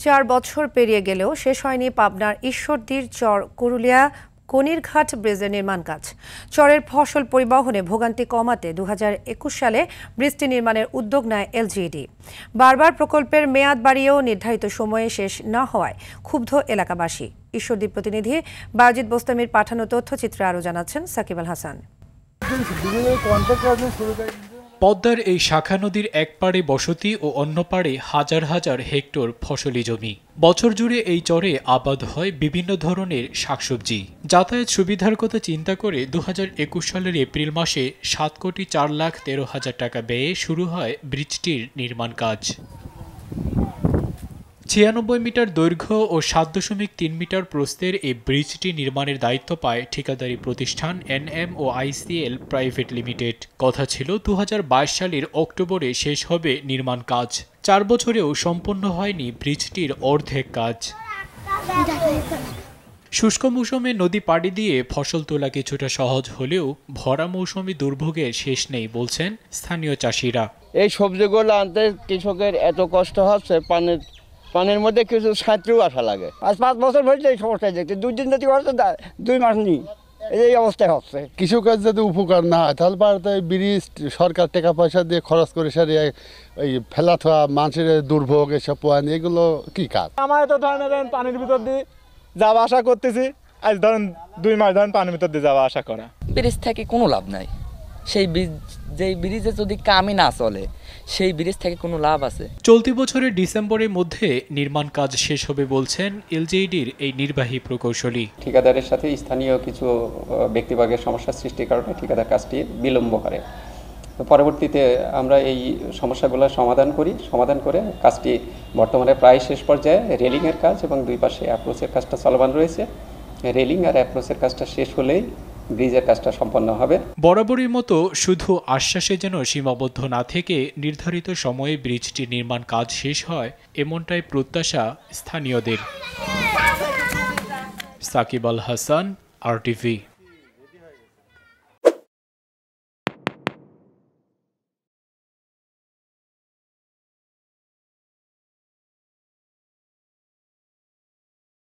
4 বছর পেরিয়ে গেলেও শেষ হয়নি পাবনার ঈশ্বরদীর চর কুরুলিয়া কনিরঘাট ব্রিজের নির্মাণ কাজ। চরের ফসল পরিবহনে ভোগান্তি কমাতে 2021 সালে ব্রিজটি নির্মাণের উদ্যোগ নেয় এলজিইডি। বারবার প্রকল্পের মেয়াদ বাড়িয়েও নির্ধারিত সময়ে শেষ না হওয়ায় ক্ষুব্ধ এলাকাবাসী। ঈশ্বরদী প্রতিনিধি বাজিদ বোস্তামির পাঠানো তথ্যচিত্রে আরও জানাচ্ছেন সাকিব আল হাসান। পদ্মার এই শাখা নদীর এক পাড়ে বসতি ও অন্য পাড়ে হাজার হাজার হেক্টর ফসলি জমি। বছর জুড়ে এই চরে আবাদ হয় বিভিন্ন ধরনের শাকসবজি। যাতায়াত সুবিধার কথা চিন্তা করে 2021 সালের এপ্রিল মাসে 7,04,13,000 টাকা ব্যয়ে শুরু হয় ব্রিজটির নির্মাণ কাজ। 96 মিটার দৈর্ঘ্য ও 7.3 মিটার প্রস্থের এই ব্রিজটি নির্মাণের দায়িত্ব পায় ঠিকাদারি প্রতিষ্ঠান এনএম ও আইসিএল প্রাইভেট লিমিটেড। কথা ছিল 2022 সালের অক্টোবরে শেষ হবে নির্মাণ কাজ। 4 বছরেও সম্পন্ন হয়নি ব্রিজটির অর্ধেক কাজ। শুষ্ক মৌসুমে নদী পাড়ি দিয়ে ফসল তোলা কিছুটা সহজ হলেও ভরা মৌসুমে দুর্ভোগের শেষ নেই বলছেন স্থানীয় চাষিরা। এই সবজিগুলো আনতে কৃষকের এত কষ্ট হচ্ছে, পানির মধ্যে কিছু ছাত্রীও আসা লাগে। আজ 5 বছর হয়েছে এই সমস্যায় দেখতে, 2 দিন যদি করতে 2 মাস নেই, এই অবস্থায় হচ্ছে। কৃষকের যদি উপকার না হয় তাহলে পারতে ব্রিজ সরকার টাকা পয়সা দিয়ে খরচ করে সারিয়ে ওই ফেলা থোয়া মানুষের দুর্ভোগ এসব পোয়ানি, এগুলো কি কাজ? আমার তো ধরেন পানির ভিতর দিয়ে যাওয়া আসা করতেছি, আজ ধরেন 2 মাস ধরেন পানির ভিতর দিয়ে যাওয়া আসা করা। ব্রিজ থেকে কোনো লাভ নাই। সেই ব্রিজে যদি কামই না চলে, সেই ব্রিজ থেকে কোনো লাভ আছে? চলতি বছরের ডিসেম্বরের মধ্যে নির্মাণ কাজ শেষ হবে বলছেন এলজিইডির এই নির্বাহী প্রকৌশলী। ঠিকাদারের সাথে স্থানীয় কিছু ব্যক্তিবর্গের সমস্যার সৃষ্টির কারণে ঠিকাদার কাজটি বিলম্ব করে। তো পরবর্তীতে আমরা এই সমস্যাগুলো সমাধান করে কাজটি বর্তমানে প্রায় শেষ পর্যায়ে। রেলিংয়ের কাজ এবং 2 পাশে অ্যাপ্রোচের কাজটা চলমান রয়েছে। রেলিং আর অ্যাপ্রোচের কাজটা শেষ হলেই ব্রিজের কাজটা সম্পন্ন হবে। বরাবরের মতো শুধু আশ্বাসে যেন সীমাবদ্ধ না থেকে নির্ধারিত সময়ে ব্রিজটির নির্মাণ কাজ শেষ হয়, এমনটাই প্রত্যাশা স্থানীয়দের। সাকিব আল হাসান, RTV।